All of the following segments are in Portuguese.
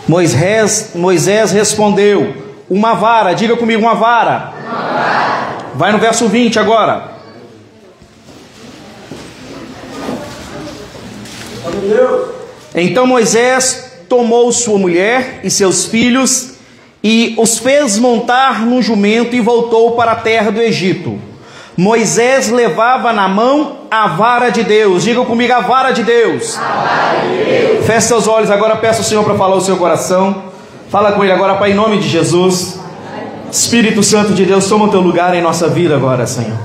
Moisés respondeu: uma vara. Diga comigo, uma vara. Vai no verso 20 agora. Então Moisés tomou sua mulher e seus filhos e os fez montar num jumento e voltou para a terra do Egito. Moisés levava na mão a vara de Deus. Diga comigo, a vara de Deus. Feche seus olhos agora, peça ao Senhor para falar o seu coração. Fala com Ele agora, Pai, em nome de Jesus. Espírito Santo de Deus, toma o teu lugar em nossa vida agora, Senhor.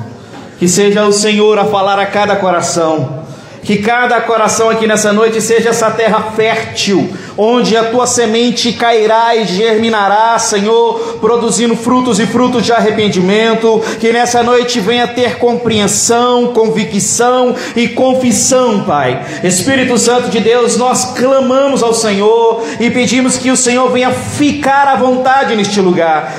Que seja o Senhor a falar a cada coração. Que cada coração aqui nessa noite seja essa terra fértil, onde a tua semente cairá e germinará, Senhor, produzindo frutos e frutos de arrependimento. Que nessa noite venha ter compreensão, convicção e confissão, Pai. Espírito Santo de Deus, nós clamamos ao Senhor e pedimos que o Senhor venha ficar à vontade neste lugar.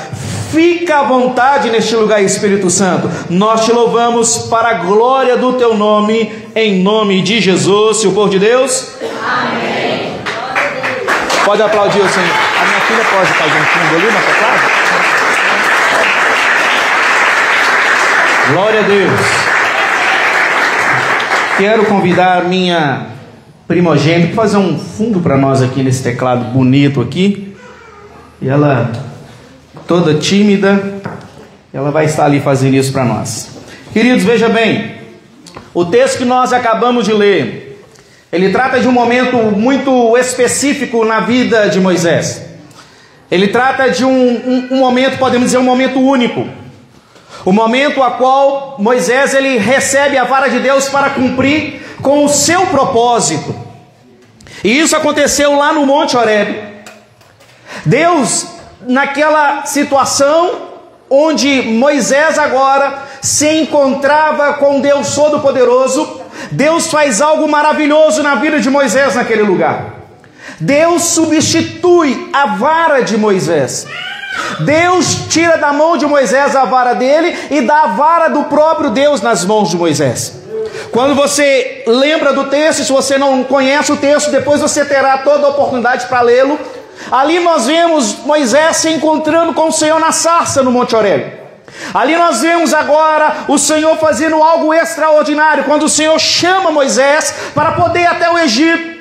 Fica à vontade neste lugar, Espírito Santo. Nós te louvamos para a glória do teu nome, em nome de Jesus. Se o povo de Deus, amém. Pode aplaudir o Senhor. A minha filha pode estar juntinho ali na teclado? Glória a Deus. Quero convidar minha primogênita para fazer um fundo para nós aqui nesse teclado bonito aqui. E ela, toda tímida, ela vai estar ali fazendo isso para nós. Queridos, veja bem, o texto que nós acabamos de ler, ele trata de um momento muito específico na vida de Moisés. Ele trata de um momento, podemos dizer, um momento único. O momento a qual Moisés ele recebe a vara de Deus para cumprir com o seu propósito. E isso aconteceu lá no Monte Horebe. Deus, naquela situação onde Moisés agora se encontrava com Deus Todo-Poderoso, Deus faz algo maravilhoso na vida de Moisés naquele lugar. Deus substitui a vara de Moisés. Deus tira da mão de Moisés a vara dele e dá a vara do próprio Deus nas mãos de Moisés. Quando você lembra do texto, se você não conhece o texto, depois você terá toda a oportunidade para lê-lo. Ali nós vemos Moisés se encontrando com o Senhor na sarça no Monte Horebe. Ali nós vemos agora o Senhor fazendo algo extraordinário, quando o Senhor chama Moisés para poder ir até o Egito.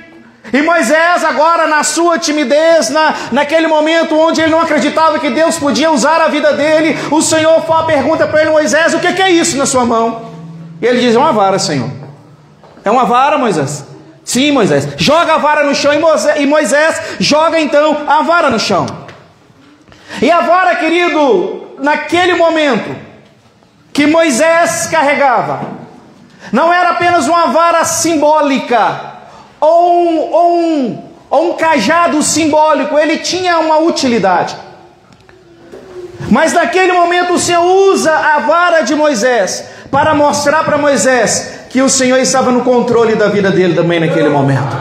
E Moisés agora, na sua timidez, naquele momento onde ele não acreditava que Deus podia usar a vida dele, o Senhor pergunta para ele: Moisés, o que é isso na sua mão? E ele diz: é uma vara, Senhor. É uma vara, Moisés? Sim, Moisés. Joga a vara no chão. E Moisés joga então a vara no chão. E a vara, querido, naquele momento que Moisés carregava, não era apenas uma vara simbólica ou um cajado simbólico. Ele tinha uma utilidade. Mas naquele momento o Senhor usa a vara de Moisés para mostrar para Moisés que o Senhor estava no controle da vida dele também naquele momento.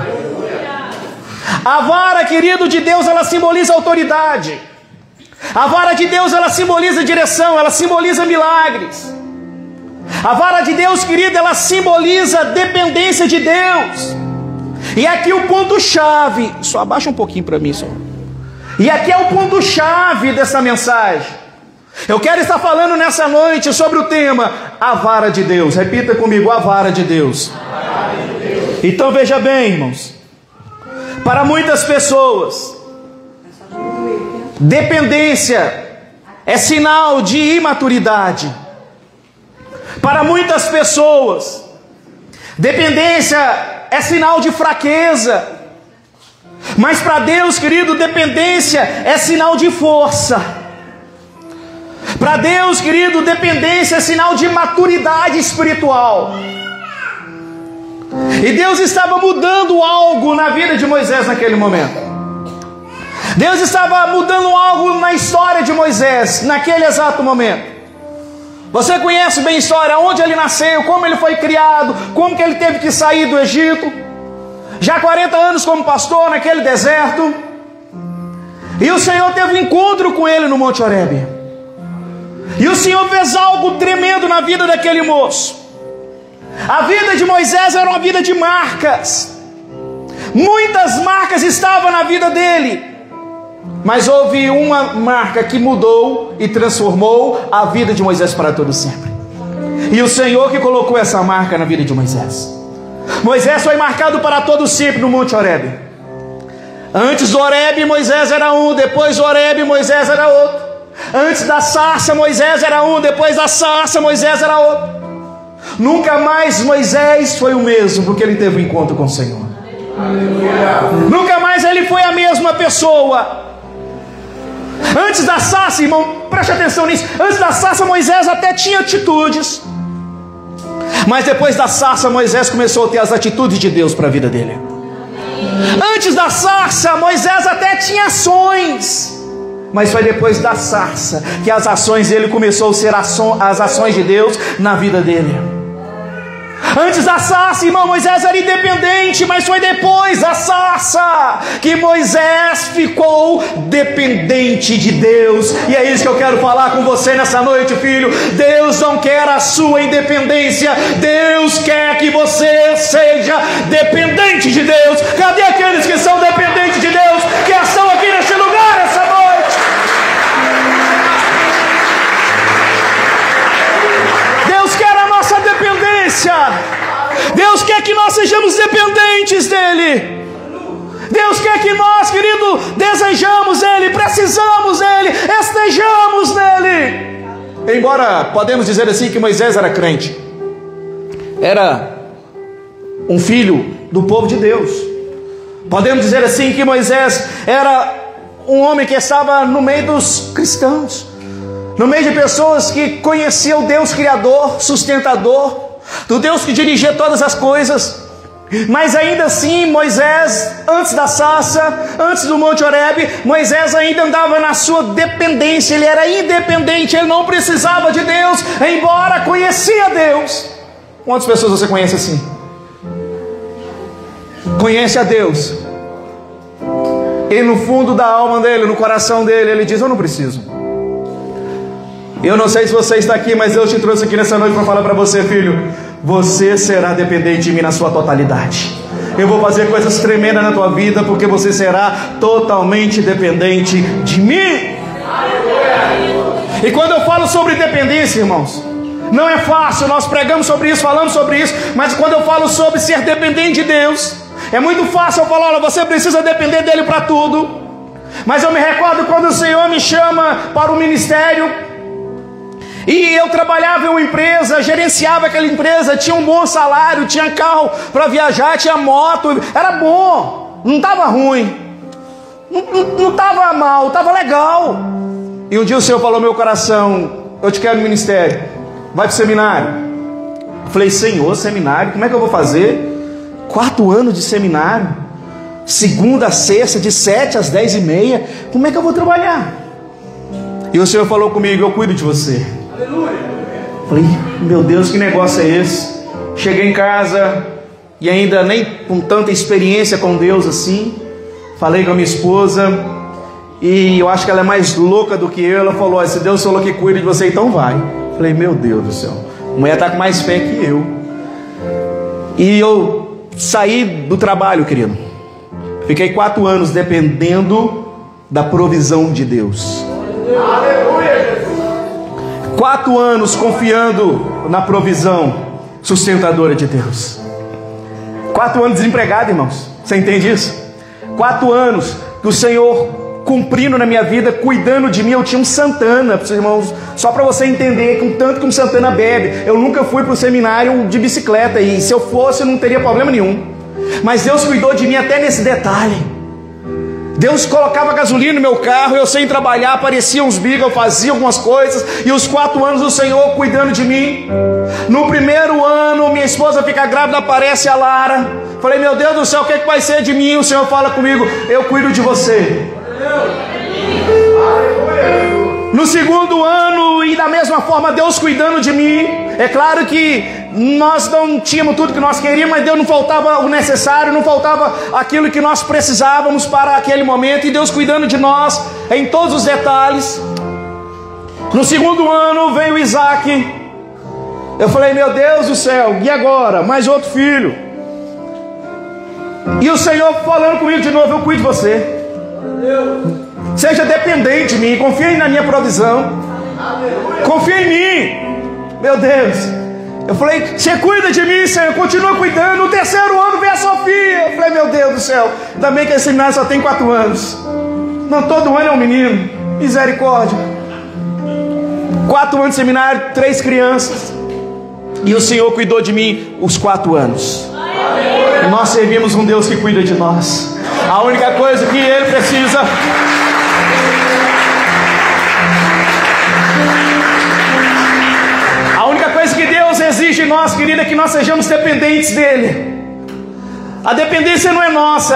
A vara, querido, de Deus, ela simboliza autoridade. A vara de Deus, ela simboliza direção, ela simboliza milagres. A vara de Deus, querido, ela simboliza dependência de Deus. E aqui o ponto-chave, só abaixa um pouquinho para mim, só. E aqui é o ponto-chave dessa mensagem. Eu quero estar falando nessa noite sobre o tema, a vara de Deus. Repita comigo, a vara de Deus. A vara de Deus. Então veja bem, irmãos, para muitas pessoas, dependência é sinal de imaturidade. Para muitas pessoas, dependência é sinal de fraqueza. Mas para Deus, querido, dependência é sinal de força. Para Deus, querido, dependência é sinal de maturidade espiritual. E Deus estava mudando algo na vida de Moisés naquele momento. Deus estava mudando algo na história de Moisés naquele exato momento. Você conhece bem a história, onde ele nasceu, como ele foi criado, como que ele teve que sair do Egito. Já 40 anos como pastor naquele deserto. E o Senhor teve um encontro com ele no Monte Horebe. E o Senhor fez algo tremendo na vida daquele moço. A vida de Moisés era uma vida de marcas. Muitas marcas estavam na vida dele. Mas houve uma marca que mudou e transformou a vida de Moisés para todo sempre. E o Senhor que colocou essa marca na vida de Moisés. Moisés foi marcado para todo sempre no Monte Horebe. Antes do Horebe, Moisés era um. Depois do Horebe, Moisés era outro. Antes da sarça, Moisés era um. Depois da sarça, Moisés era outro. Nunca mais Moisés foi o mesmo, porque ele teve um encontro com o Senhor. Aleluia. Nunca mais ele foi a mesma pessoa. Antes da sarça, irmão, preste atenção nisso. Antes da sarça, Moisés até tinha atitudes. Mas depois da sarça, Moisés começou a ter as atitudes de Deus para a vida dele. Antes da sarça, Moisés até tinha ações. Mas foi depois da sarça que as ações dele começou a ser as ações de Deus na vida dele. Antes da sarça, irmão, Moisés era independente, mas foi depois da sarça que Moisés ficou dependente de Deus. E é isso que eu quero falar com você nessa noite, filho. Deus não quer a sua independência. Deus quer que você seja dependente de Deus. Cadê aqueles que são dependentes de Deus, que estão aqui neste lugar essa noite? Deus quer a nossa dependência. Deus quer que nós sejamos dependentes dEle. Deus quer que nós, querido, desejamos Ele, precisamos dEle, estejamos nele. Embora podemos dizer assim que Moisés era crente, era um filho do povo de Deus. Podemos dizer assim que Moisés era um homem que estava no meio dos cristãos, no meio de pessoas que conheciam o Deus Criador, sustentador, do Deus que dirigia todas as coisas. Mas ainda assim, Moisés, antes da sarça, antes do Monte Horebe, Moisés ainda andava na sua dependência. Ele era independente, ele não precisava de Deus, embora conhecia Deus. Quantas pessoas você conhece assim? Conhece a Deus, e no fundo da alma dele, no coração dele, ele diz: eu não preciso. Eu não sei se você está aqui, mas eu te trouxe aqui nessa noite para falar para você, filho: você será dependente de mim na sua totalidade. Eu vou fazer coisas tremendas na tua vida, porque você será totalmente dependente de mim. E quando eu falo sobre dependência, irmãos, não é fácil. Nós pregamos sobre isso, falamos sobre isso. Mas quando eu falo sobre ser dependente de Deus, é muito fácil eu falar: olha, você precisa depender dele para tudo. Mas eu me recordo quando o Senhor me chama para o ministério, e eu trabalhava em uma empresa, gerenciava aquela empresa, tinha um bom salário, tinha carro para viajar, tinha moto, era bom, não estava ruim, não estava mal, estava legal. E um dia o Senhor falou no meu coração: eu te quero no ministério, vai para o seminário. Eu falei: Senhor, seminário, como é que eu vou fazer? 4 anos de seminário, segunda a sexta, de 7 às 10h30, como é que eu vou trabalhar? E o Senhor falou comigo: eu cuido de você. Falei: meu Deus, que negócio é esse? Cheguei em casa e ainda nem com tanta experiência com Deus assim. Falei com a minha esposa, e eu acho que ela é mais louca do que eu. Ela falou: se Deus falou que cuida de você, então vai. Falei: meu Deus do céu, a mulher está com mais fé que eu. E eu saí do trabalho, querido. Fiquei 4 anos dependendo da provisão de Deus. Aleluia, Jesus. 4 anos confiando na provisão sustentadora de Deus. 4 anos desempregado, irmãos. Você entende isso? 4 anos que o Senhor cumprindo na minha vida, cuidando de mim. Eu tinha um Santana, irmãos, só para você entender, com tanto que um Santana bebe. Eu nunca fui para o seminário de bicicleta, e se eu fosse eu não teria problema nenhum. Mas Deus cuidou de mim até nesse detalhe. Deus colocava gasolina no meu carro, eu sem trabalhar, aparecia uns bigos, eu fazia algumas coisas. E os 4 anos o Senhor cuidando de mim. No primeiro ano, minha esposa fica grávida, aparece a Lara. Falei: meu Deus do céu, o que vai ser de mim? O Senhor fala comigo: eu cuido de você. No segundo ano, e da mesma forma, Deus cuidando de mim. É claro que nós não tínhamos tudo que nós queríamos, mas Deus não faltava o necessário, não faltava aquilo que nós precisávamos para aquele momento. E Deus cuidando de nós em todos os detalhes. No segundo ano veio o Isaac. Eu falei: meu Deus do céu, e agora? Mais outro filho. E o Senhor falando comigo de novo: eu cuido de você. Seja dependente de mim, confia na minha provisão. Confia em mim. Meu Deus. Eu falei, você cuida de mim, Senhor, continua cuidando. No terceiro ano vem a Sofia. Eu falei, meu Deus do céu, ainda bem que esse seminário só tem 4 anos. Não, todo ano é um menino. Misericórdia. 4 anos de seminário, 3 crianças. E o Senhor cuidou de mim os 4 anos. Nós servimos um Deus que cuida de nós. A única coisa que Ele precisa... A única coisa que Deus exige de nós, querida, é que nós sejamos dependentes dEle. A dependência não é nós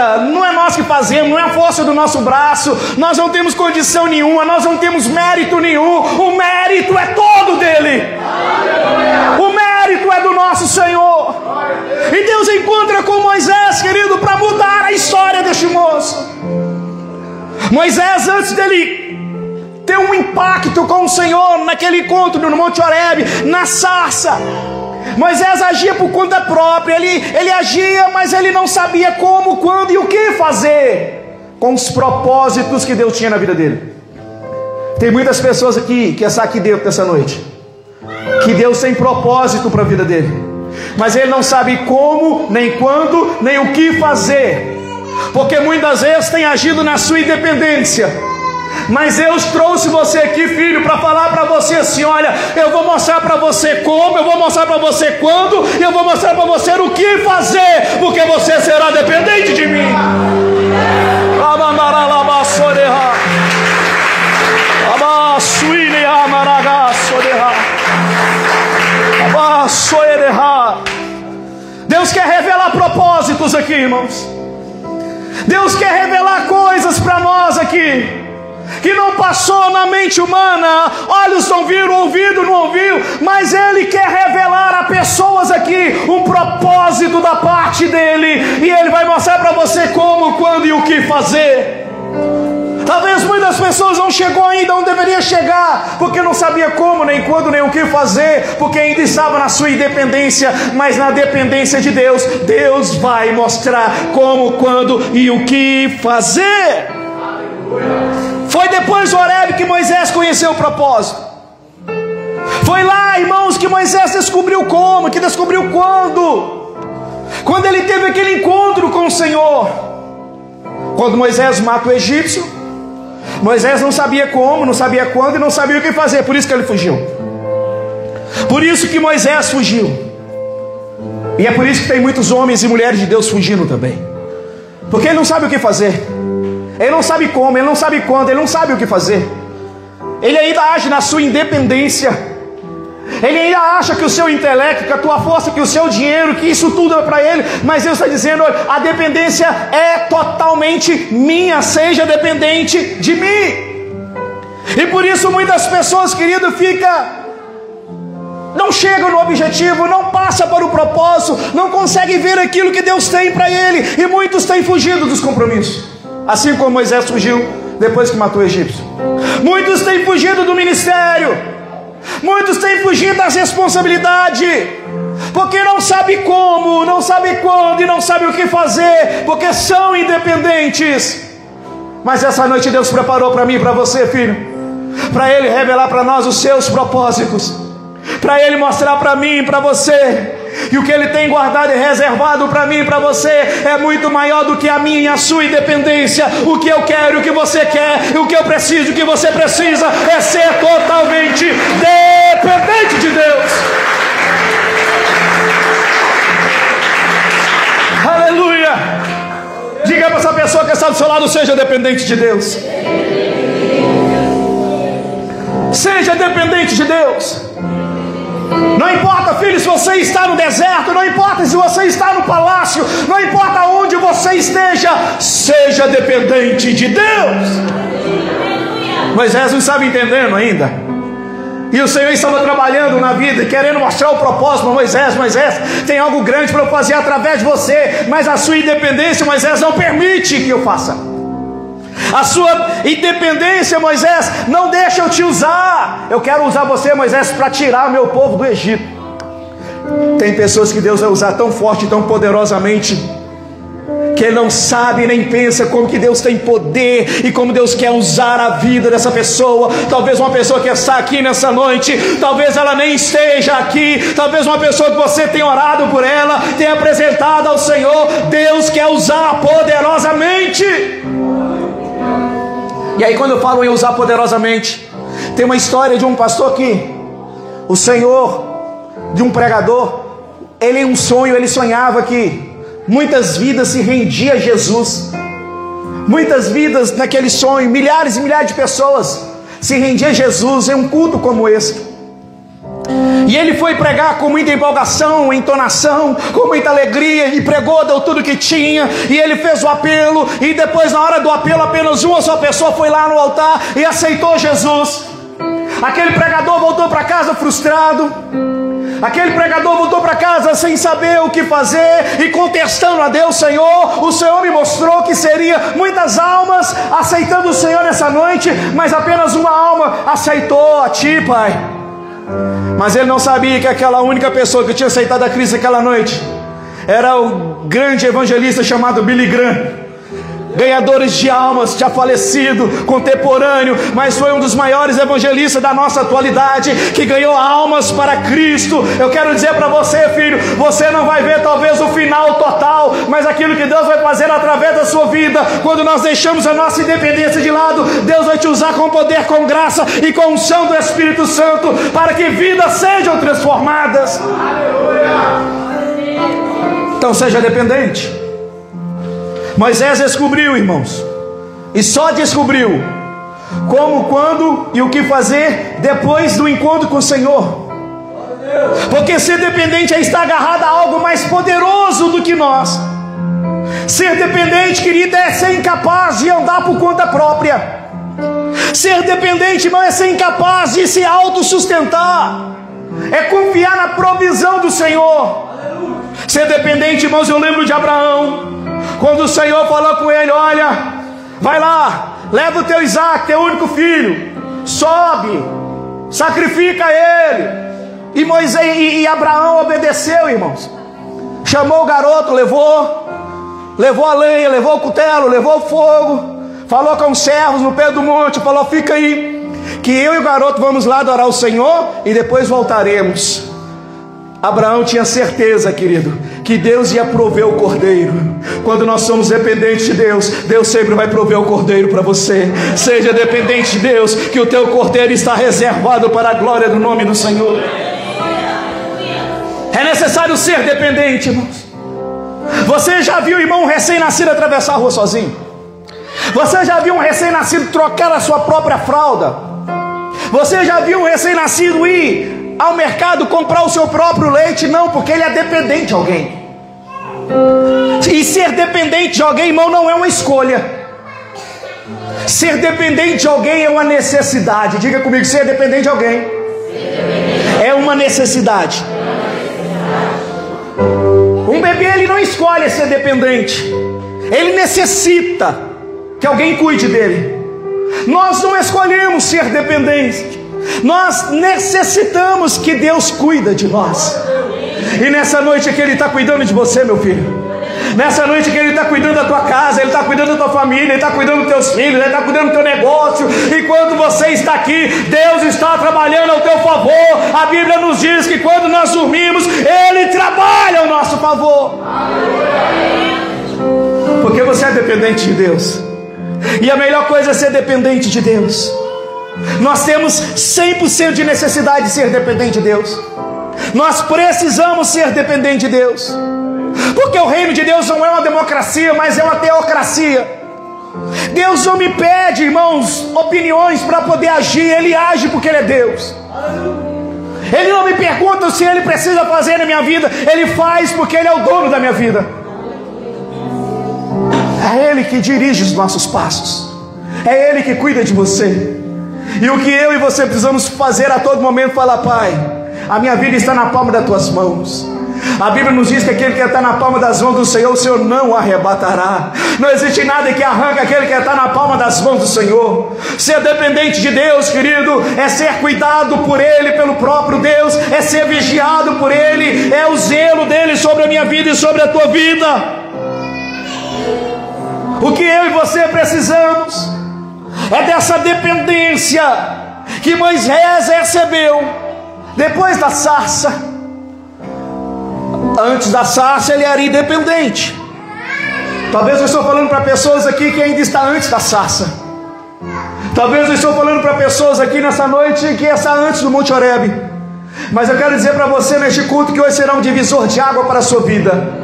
que fazemos, não é a força do nosso braço. Nós não temos condição nenhuma, nós não temos mérito nenhum. O mérito é todo dEle. O mérito é do nosso Senhor. E Deus encontra com Moisés, querido, para mudar a história deste moço. Moisés, antes dele ter um impacto com o Senhor, naquele encontro no Monte Horebe, na sarça, Moisés agia por conta própria. Ele agia, mas ele não sabia como, quando e o que fazer com os propósitos que Deus tinha na vida dele. Tem muitas pessoas aqui que estão aqui dentro dessa noite, que Deus tem propósito para a vida dele, mas ele não sabe como, nem quando, nem o que fazer, porque muitas vezes tem agido na sua independência. Mas Deus trouxe você aqui, filho, para falar para você assim: olha, eu vou mostrar para você como, eu vou mostrar para você quando, e eu vou mostrar para você o que fazer, porque você será dependente de mim. Deus quer revelar propósitos aqui, irmãos. Deus quer revelar coisas para nós aqui que não passou na mente humana. Olhos não viram, ouvido não ouviu, mas Ele quer revelar a pessoas aqui um propósito da parte dEle, e Ele vai mostrar para você como, quando e o que fazer. Talvez muitas pessoas não chegou ainda onde deveria chegar, porque não sabia como, nem quando, nem o que fazer, porque ainda estava na sua independência. Mas na dependência de Deus, Deus vai mostrar como, quando e o que fazer. Foi depois do Horebe que Moisés conheceu o propósito. Foi lá, irmãos, que Moisés descobriu como, que descobriu quando. Quando ele teve aquele encontro com o Senhor. Quando Moisés mata o egípcio, Moisés não sabia como, não sabia quando e não sabia o que fazer. Por isso que ele fugiu. Por isso que Moisés fugiu. E é por isso que tem muitos homens e mulheres de Deus fugindo também. Porque ele não sabe o que fazer. Ele não sabe como, ele não sabe quando, ele não sabe o que fazer. Ele ainda age na sua independência. Ele ainda acha que o seu intelecto, que a tua força, que o seu dinheiro, que isso tudo é para ele. Mas Deus está dizendo: olha, a dependência é totalmente minha, seja dependente de mim. E por isso muitas pessoas, querido, não chegam no objetivo, não passa para o propósito, não conseguem ver aquilo que Deus tem para ele. E muitos têm fugido dos compromissos, assim como Moisés fugiu depois que matou o egípcio. Muitos têm fugido do ministério, muitos têm fugido das responsabilidades, porque não sabe como, não sabe quando e não sabe o que fazer, porque são independentes. Mas essa noite Deus preparou para mim e para você, filho, para Ele revelar para nós os seus propósitos, para Ele mostrar para mim e para você. E o que Ele tem guardado e reservado para mim e para você é muito maior do que a minha e a sua independência. O que eu quero, o que você quer, o que eu preciso, o que você precisa é ser totalmente dependente de Deus. Aleluia! Diga para essa pessoa que está do seu lado: seja dependente de Deus. Seja dependente de Deus. Não importa, filho, se você está no deserto, não importa se você está no palácio, não importa onde você esteja, seja dependente de Deus. Moisés não estava entendendo ainda, e o Senhor estava trabalhando na vida, querendo mostrar o propósito para Moisés. Moisés, tem algo grande para eu fazer através de você, mas a sua independência, Moisés, não permite que eu faça. A sua independência, Moisés, não deixa eu te usar. Eu quero usar você, Moisés, para tirar o meu povo do Egito. Tem pessoas que Deus vai usar tão forte, tão poderosamente, que ele não sabe nem pensa como que Deus tem poder e como Deus quer usar a vida dessa pessoa. Talvez uma pessoa que está aqui nessa noite, talvez ela nem esteja aqui, talvez uma pessoa que você tenha orado por ela, tenha apresentado ao Senhor. Deus quer usar poderosamente. E aí, quando eu falo em usar poderosamente, tem uma história de um pastor que o Senhor, de um pregador, ele em um sonho, ele sonhava que muitas vidas se rendiam a Jesus. Muitas vidas naquele sonho, milhares e milhares de pessoas se rendiam a Jesus em um culto como esse. E ele foi pregar com muita empolgação, entonação, com muita alegria, e pregou, deu tudo que tinha, e ele fez o apelo, e depois na hora do apelo apenas uma só pessoa foi lá no altar e aceitou Jesus. Aquele pregador voltou para casa frustrado. Aquele pregador voltou para casa sem saber o que fazer e contestando a Deus: Senhor, o Senhor me mostrou que seria muitas almas aceitando o Senhor nessa noite, mas apenas uma alma aceitou a Ti, Pai. Mas ele não sabia que aquela única pessoa que tinha aceitado a Cristo aquela noite era o grande evangelista chamado Billy Graham. Ganhadores de almas, já falecido, contemporâneo, mas foi um dos maiores evangelistas da nossa atualidade, que ganhou almas para Cristo. Eu quero dizer para você, filho, você não vai ver talvez o final total, mas aquilo que Deus vai fazer através da sua vida, quando nós deixamos a nossa independência de lado, Deus vai te usar com poder, com graça e com unção do Espírito Santo, para que vidas sejam transformadas. Então seja dependente. Moisés descobriu, irmãos, e só descobriu como, quando e o que fazer depois do encontro com o Senhor. Porque ser dependente é estar agarrado a algo mais poderoso do que nós. Ser dependente, querido, é ser incapaz de andar por conta própria. Ser dependente, irmão, é ser incapaz de se autossustentar, é confiar na provisão do Senhor. Ser dependente, irmãos, eu lembro de Abraão, quando o Senhor falou com ele: olha, vai lá, leva o teu Isaac, teu único filho, sobe, sacrifica ele. E Moisés e Abraão obedeceu, irmãos. Chamou o garoto, levou a lenha, levou o cutelo, levou o fogo, falou com os servos no pé do monte, falou: fica aí, que eu e o garoto vamos lá adorar o Senhor e depois voltaremos. Abraão tinha certeza, querido, que Deus ia prover o cordeiro. Quando nós somos dependentes de Deus, Deus sempre vai prover o cordeiro para você. Seja dependente de Deus, que o teu cordeiro está reservado para a glória do nome do Senhor. É necessário ser dependente, irmãos. Você já viu, irmão, um recém-nascido atravessar a rua sozinho? Você já viu um recém-nascido trocar a sua própria fralda? Você já viu um recém-nascido ir ao mercado comprar o seu próprio leite? Não, porque ele é dependente de alguém. E ser dependente de alguém, irmão, não é uma escolha. Ser dependente de alguém é uma necessidade. Diga comigo: ser dependente de alguém é uma necessidade. Um bebê, ele não escolhe ser dependente, ele necessita que alguém cuide dele. Nós não escolhemos ser dependentes, nós necessitamos que Deus cuida de nós. E nessa noite que Ele está cuidando de você, meu filho, nessa noite que Ele está cuidando da tua casa, Ele está cuidando da tua família, Ele está cuidando dos teus filhos, Ele está cuidando do teu negócio. Enquanto você está aqui, Deus está trabalhando ao teu favor. A Bíblia nos diz que quando nós dormimos, Ele trabalha ao nosso favor. Porque você é dependente de Deus. E a melhor coisa é ser dependente de Deus. Nós temos 100% de necessidade de ser dependente de Deus. Nós precisamos ser dependente de Deus. Porque o reino de Deus não é uma democracia, mas é uma teocracia. Deus não me pede, irmãos, opiniões para poder agir. Ele age porque Ele é Deus. Ele não me pergunta se Ele precisa fazer na minha vida. Ele faz porque Ele é o dono da minha vida. É Ele que dirige os nossos passos. É Ele que cuida de você. E o que eu e você precisamos fazer a todo momento é falar: Pai, a minha vida está na palma das Tuas mãos. A Bíblia nos diz que aquele que está na palma das mãos do Senhor, o Senhor não arrebatará. Não existe nada que arranca aquele que está na palma das mãos do Senhor. Ser dependente de Deus, querido, é ser cuidado por Ele, pelo próprio Deus, é ser vigiado por Ele, é o zelo dEle sobre a minha vida e sobre a tua vida. O que eu e você precisamos é dessa dependência que Moisés recebeu depois da sarça. Antes da sarça ele era independente. Talvez eu estou falando para pessoas aqui que ainda está antes da sarça. Talvez eu estou falando para pessoas aqui nessa noite que está antes do Monte Horebe. Mas eu quero dizer para você neste culto que hoje será um divisor de água para a sua vida.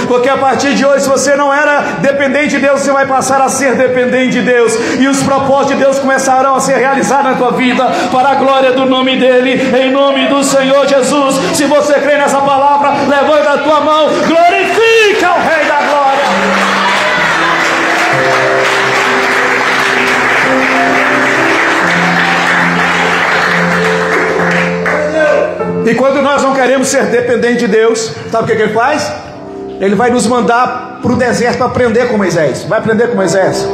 Porque a partir de hoje, se você não era dependente de Deus, você vai passar a ser dependente de Deus. E os propósitos de Deus começarão a ser realizados na tua vida, para a glória do nome dEle, em nome do Senhor Jesus. Se você crê nessa palavra, levanta a tua mão, glorifica o Rei da Glória. E quando nós não queremos ser dependentes de Deus, sabe o que Ele faz? Ele vai nos mandar para o deserto para aprender com Moisés. Vai aprender com Moisés.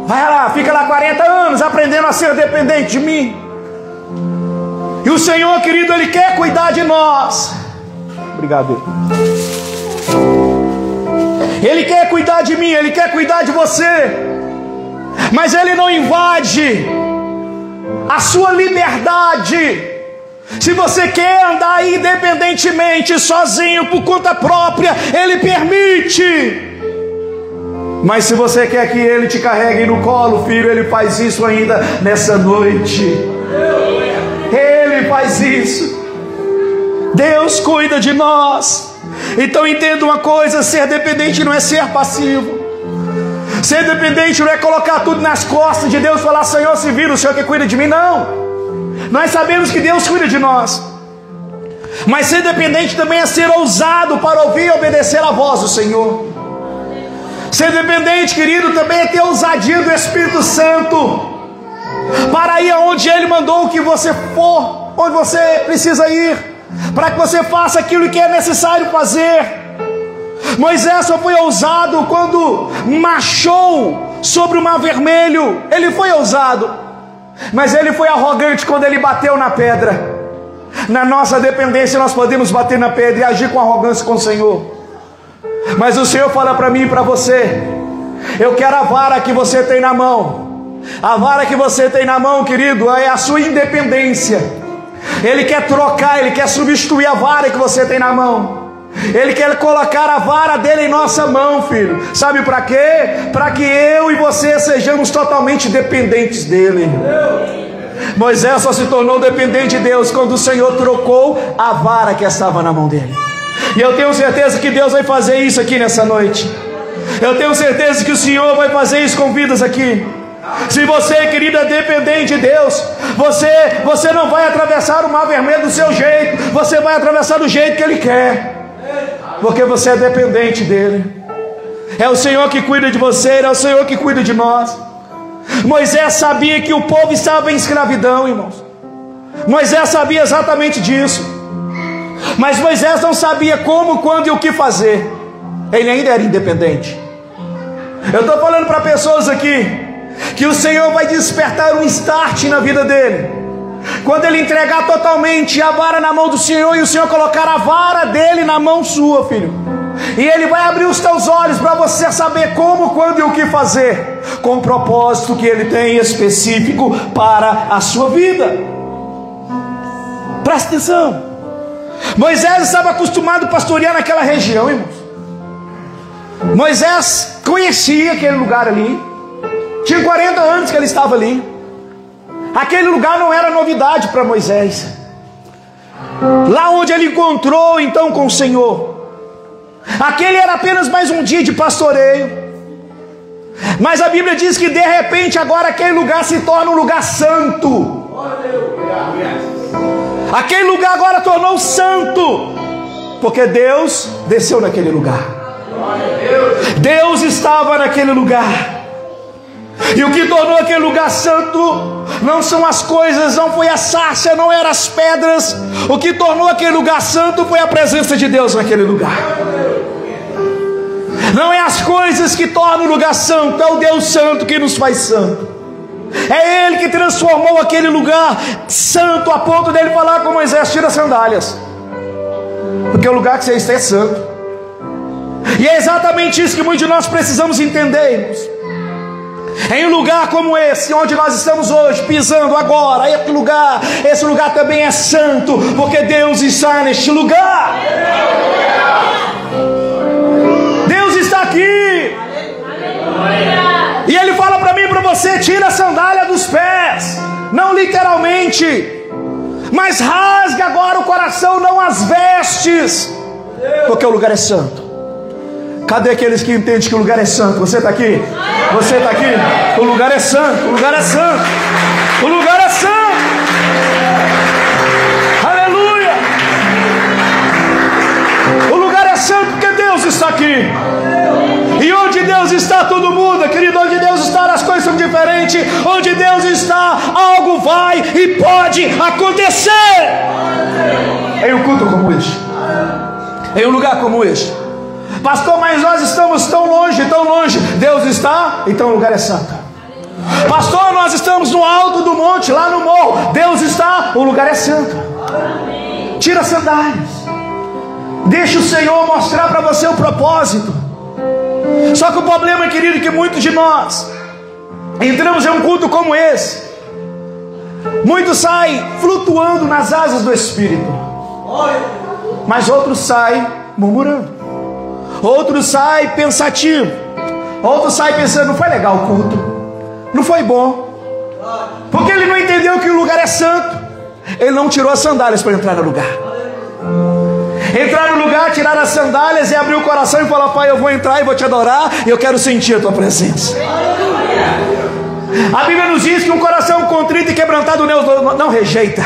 Vai lá, fica lá 40 anos aprendendo a ser dependente de mim. E o Senhor, querido, Ele quer cuidar de nós. Obrigado. Ele quer cuidar de mim, Ele quer cuidar de você. Mas Ele não invade a sua liberdade. Se você quer andar independentemente, sozinho, por conta própria, Ele permite. Mas se você quer que Ele te carregue no colo, filho, Ele faz isso ainda nessa noite. Ele faz isso. Deus cuida de nós. Então entenda uma coisa: ser dependente não é ser passivo. Ser dependente não é colocar tudo nas costas de Deus e falar: Senhor, se vira, o Senhor que cuida de mim. Não. Nós sabemos que Deus cuida de nós. Mas ser dependente também é ser ousado para ouvir e obedecer a voz do Senhor. Ser dependente, querido, também é ter ousadia do Espírito Santo para ir aonde Ele mandou que você for, onde você precisa ir, para que você faça aquilo que é necessário fazer. Moisés só foi ousado quando marchou sobre o mar vermelho. Ele foi ousado. Mas ele foi arrogante quando ele bateu na pedra. Na nossa dependência nós podemos bater na pedra e agir com arrogância com o Senhor. Mas o Senhor fala para mim e para você: eu quero a vara que você tem na mão. A vara que você tem na mão, querido, é a sua independência. Ele quer trocar, Ele quer substituir a vara que você tem na mão. Ele quer colocar a vara dele em nossa mão, filho. Sabe para quê? Para que eu e você sejamos totalmente dependentes dele. Moisés só se tornou dependente de Deus quando o Senhor trocou a vara que estava na mão dele. E eu tenho certeza que Deus vai fazer isso aqui nessa noite. Eu tenho certeza que o Senhor vai fazer isso com vidas aqui. Se você, querida, é dependente de Deus, você não vai atravessar o mar vermelho do seu jeito. Você vai atravessar do jeito que Ele quer, porque você é dependente dEle. É o Senhor que cuida de você, é o Senhor que cuida de nós. Moisés sabia que o povo estava em escravidão, irmãos. Moisés sabia exatamente disso. Mas Moisés não sabia como, quando e o que fazer. Ele ainda era independente. Eu estou falando para pessoas aqui que o Senhor vai despertar um start na vida dele quando ele entregar totalmente a vara na mão do Senhor e o Senhor colocar a vara dele na mão sua, filho. E Ele vai abrir os teus olhos para você saber como, quando e o que fazer, com o propósito que Ele tem específico para a sua vida. Presta atenção. Moisés estava acostumado a pastorear naquela região, irmãos. Moisés conhecia aquele lugar ali. Tinha 40 anos que ele estava ali. Aquele lugar não era novidade para Moisés. Lá onde ele encontrou então com o Senhor, aquele era apenas mais um dia de pastoreio. Mas a Bíblia diz que de repente agora aquele lugar se torna um lugar santo. Aquele lugar agora tornou santo, porque Deus desceu naquele lugar. Deus estava naquele lugar. E o que tornou aquele lugar santo não são as coisas, não foi a sarça, não eram as pedras. O que tornou aquele lugar santo foi a presença de Deus naquele lugar. Não é as coisas que tornam o lugar santo, é o Deus santo que nos faz santo. É Ele que transformou aquele lugar santo a ponto dele falar com Moisés: tira as sandálias, porque o lugar que você está é santo. E é exatamente isso que muitos de nós precisamos entender, irmãos. Em um lugar como esse, onde nós estamos hoje, pisando agora, esse lugar também é santo, porque Deus está neste lugar. Deus está aqui. E Ele fala para mim e para você: tira a sandália dos pés. Não literalmente, mas rasga agora o coração, não as vestes, porque o lugar é santo. Cadê aqueles que entendem que o lugar é santo? Você está aqui? Você está aqui? O lugar é santo, o lugar é santo, o lugar é santo. Aleluia! O lugar é santo porque Deus está aqui. E onde Deus está, tudo muda, querido. Onde Deus está, as coisas são diferentes. Onde Deus está, algo vai e pode acontecer. Em um culto como este, em um lugar como este. Pastor, mas nós estamos tão longe, tão longe. Deus está, então o lugar é santo. Pastor, nós estamos no alto do monte, lá no morro. Deus está, o lugar é santo. Tira as sandálias. Deixa o Senhor mostrar para você o propósito. Só que o problema, querido, é que muitos de nós entramos em um culto como esse. Muitos saem flutuando nas asas do Espírito, mas outros saem murmurando. Outros saem pensativos. Outros saem pensando: não foi legal o culto, não foi bom, porque ele não entendeu que o lugar é santo. Ele não tirou as sandálias para entrar no lugar. Entrar no lugar, tirar as sandálias e abrir o coração e falar: Pai, eu vou entrar e vou te adorar, e eu quero sentir a tua presença. A Bíblia nos diz que um coração contrito e quebrantado Deus não rejeita.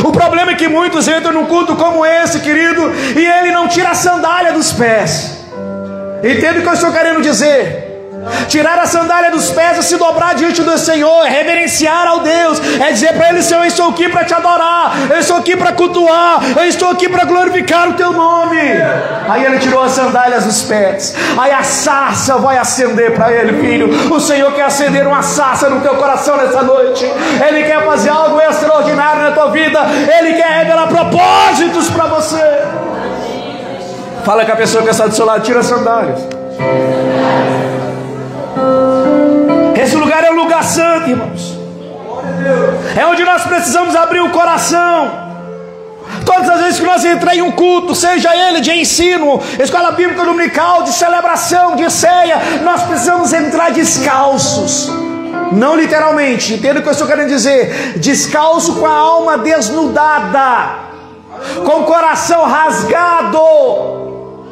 O problema é que muitos entram num culto como esse, querido, e ele não tira a sandália dos pés. Entende o que eu estou querendo dizer? Tirar a sandália dos pés é se dobrar diante do Senhor, é reverenciar ao Deus, é dizer para Ele: Senhor, eu estou aqui para te adorar, eu estou aqui para cultuar, eu estou aqui para glorificar o teu nome. Aí ele tirou as sandálias dos pés. Aí a sarça vai acender para ele: filho, o Senhor quer acender uma sarça no teu coração nessa noite. Ele quer fazer algo extraordinário na tua vida. Ele quer revelar propósitos para você. Fala com a pessoa que está do seu lado: tira as sandálias. Esse lugar é um lugar santo, irmãos. É onde nós precisamos abrir o coração. Todas as vezes que nós entramos em um culto, seja ele de ensino, escola bíblica dominical, de celebração, de ceia, nós precisamos entrar descalços. Não literalmente, entenda o que eu estou querendo dizer. Descalço, com a alma desnudada, com o coração rasgado,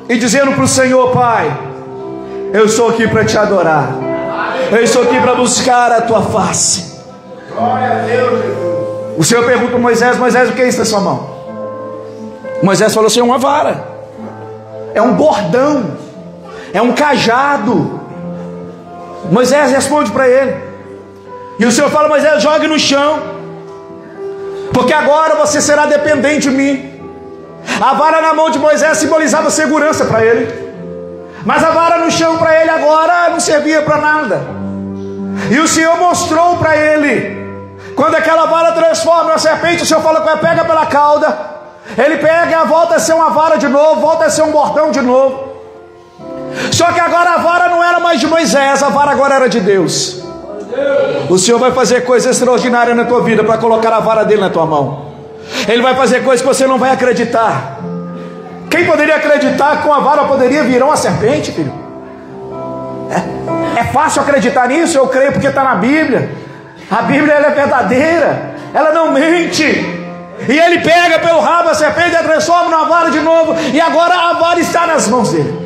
e dizendo para o Senhor: Pai, eu estou aqui para te adorar, eu estou aqui para buscar a tua face. Glória a Deus, Jesus. O Senhor pergunta a Moisés: Moisés, o que é isso na sua mão? Moisés falou assim: é uma vara, é um bordão, é um cajado. Moisés responde para ele, e o Senhor fala: Moisés, jogue no chão, porque agora você será dependente de mim. A vara na mão de Moisés simbolizava segurança para ele, mas a vara no chão para ele agora não servia para nada. E o Senhor mostrou para ele, quando aquela vara transforma em uma serpente, o Senhor fala: pega pela cauda. Ele pega e volta a ser uma vara de novo, volta a ser um bordão de novo. Só que agora a vara não era mais de Moisés, a vara agora era de Deus. O Senhor vai fazer coisas extraordinárias na tua vida para colocar a vara dele na tua mão. Ele vai fazer coisas que você não vai acreditar. Quem poderia acreditar que com a vara poderia virar uma serpente, filho? É fácil acreditar nisso? Eu creio porque está na Bíblia. A Bíblia, ela é verdadeira, ela não mente. E ele pega pelo rabo a serpente e transforma numa vara de novo, e agora a vara está nas mãos dele.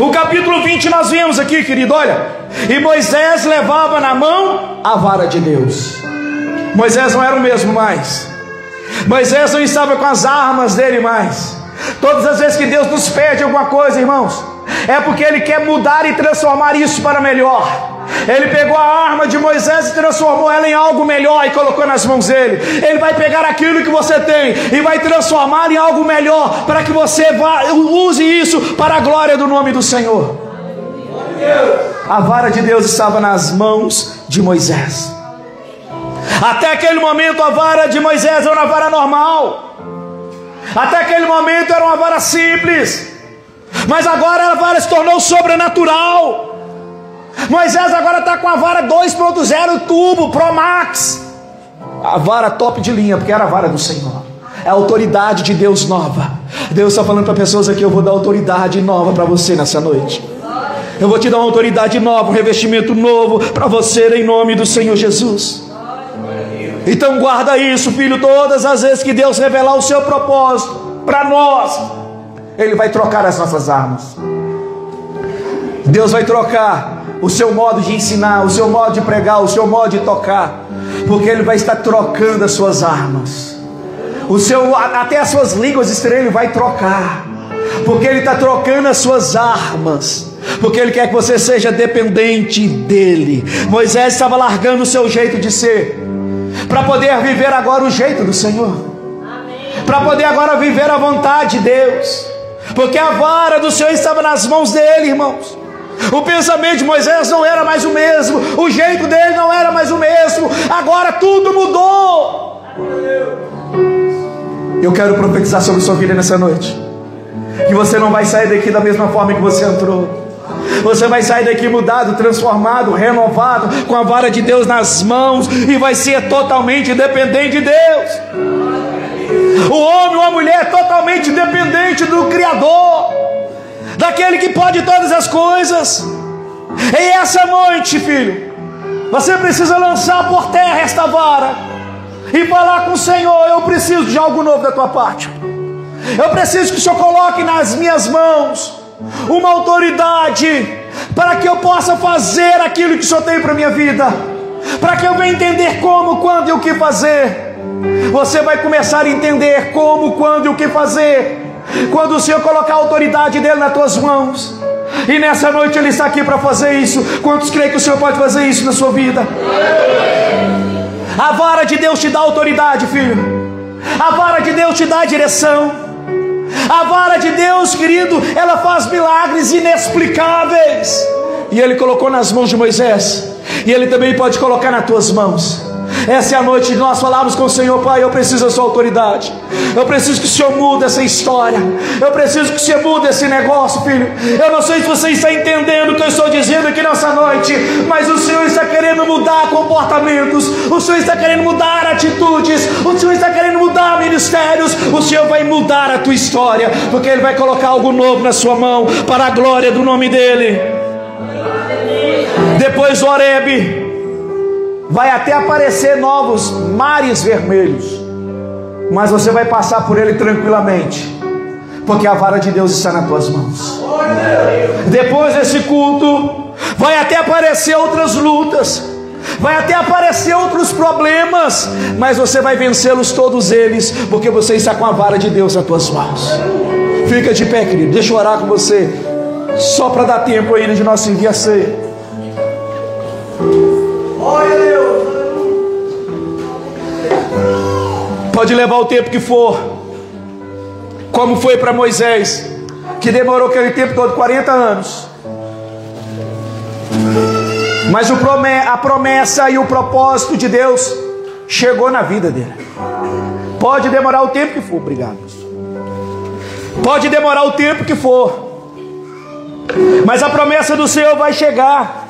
O capítulo 20 nós vemos aqui, querido, olha: e Moisés levava na mão a vara de Deus. Moisés não era o mesmo mais. Moisés não estava com as armas dele mais. Todas as vezes que Deus nos pede alguma coisa, irmãos, é porque Ele quer mudar e transformar isso para melhor. Ele pegou a arma de Moisés e transformou ela em algo melhor e colocou nas mãos dele. Ele vai pegar aquilo que você tem e vai transformar em algo melhor, para que você use isso para a glória do nome do Senhor. A vara de Deus estava nas mãos de Moisés. Até aquele momento a vara de Moisés era uma vara normal. Até aquele momento era uma vara simples. Mas agora a vara se tornou sobrenatural. Moisés agora está com a vara 2.0 turbo, Pro Max. A vara top de linha, porque era a vara do Senhor. É a autoridade de Deus nova. Deus está falando para pessoas aqui: eu vou dar autoridade nova para você nessa noite. Eu vou te dar uma autoridade nova, um revestimento novo para você, em nome do Senhor Jesus. Então guarda isso, filho. Todas as vezes que Deus revelar o seu propósito para nós, Ele vai trocar as nossas armas. Deus vai trocar o seu modo de ensinar, o seu modo de pregar, o seu modo de tocar, porque Ele vai estar trocando as suas armas. Até as suas línguas estranhas Ele vai trocar, porque Ele está trocando as suas armas, porque Ele quer que você seja dependente dEle. Moisés estava largando o seu jeito de ser, para poder viver agora o jeito do Senhor, para poder agora viver a vontade de Deus, porque a vara do Senhor estava nas mãos dele, irmãos. O pensamento de Moisés não era mais o mesmo, o jeito dele não era mais o mesmo, agora tudo mudou. Eu quero profetizar sobre sua vida nessa noite, que você não vai sair daqui da mesma forma que você entrou. Você vai sair daqui mudado, transformado, renovado, com a vara de Deus nas mãos, e vai ser totalmente dependente de Deus. O homem ou a mulher é totalmente dependente do Criador, daquele que pode todas as coisas. E essa noite, filho, você precisa lançar por terra esta vara e falar com o Senhor: eu preciso de algo novo da tua parte. Eu preciso que o Senhor coloque nas minhas mãos uma autoridade para que eu possa fazer aquilo que o Senhor tem para a minha vida, para que eu venha entender como, quando e o que fazer. Você vai começar a entender como, quando e o que fazer quando o Senhor colocar a autoridade dele nas tuas mãos. E nessa noite Ele está aqui para fazer isso. Quantos creem que o Senhor pode fazer isso na sua vida? A vara de Deus te dá autoridade, filho. A vara de Deus te dá direção. A vara de Deus, querido, ela faz milagres inexplicáveis. E Ele colocou nas mãos de Moisés, e Ele também pode colocar nas tuas mãos. Essa é a noite de nós falarmos com o Senhor: Pai, eu preciso da sua autoridade. Eu preciso que o Senhor mude essa história. Eu preciso que o Senhor mude esse negócio, filho. Eu não sei se você está entendendo o que eu estou dizendo aqui nessa noite, mas o Senhor está querendo mudar comportamentos. O Senhor está querendo mudar atitudes. O Senhor está querendo mudar ministérios. O Senhor vai mudar a tua história, porque Ele vai colocar algo novo na sua mão, para a glória do nome dEle. Depois do Horebe, vai até aparecer novos mares vermelhos, mas você vai passar por ele tranquilamente, porque a vara de Deus está nas tuas mãos. Depois desse culto, vai até aparecer outras lutas, vai até aparecer outros problemas, mas você vai vencê-los todos eles, porque você está com a vara de Deus nas tuas mãos. Fica de pé, querido, deixa eu orar com você, só para dar tempo ainda de nós seguir a ceia. Glória a Deus. Pode levar o tempo que for, como foi para Moisés, que demorou aquele tempo todo, 40 anos. Mas a promessa e o propósito de Deus chegou na vida dele. Pode demorar o tempo que for. Obrigado. Pode demorar o tempo que for, mas a promessa do Senhor vai chegar.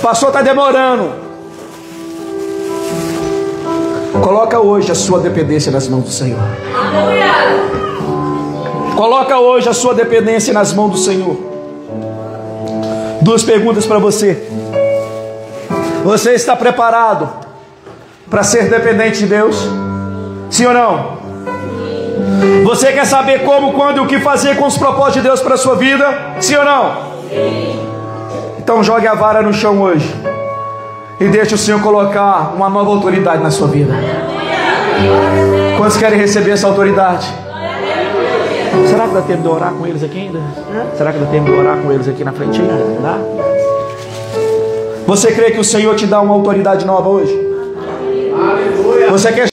Pastor, está demorando. Coloca hoje a sua dependência nas mãos do Senhor. Coloca hoje a sua dependência nas mãos do Senhor. Duas perguntas para você. Você está preparado para ser dependente de Deus? Sim ou não? Você quer saber como, quando e o que fazer com os propósitos de Deus para a sua vida? Sim ou não? Então jogue a vara no chão hoje e deixe o Senhor colocar uma nova autoridade na sua vida. Quantos querem receber essa autoridade? Será que dá tempo de orar com eles aqui ainda? Será que dá tempo de orar com eles aqui na frente ainda? Dá? Você crê que o Senhor te dá uma autoridade nova hoje? Você quer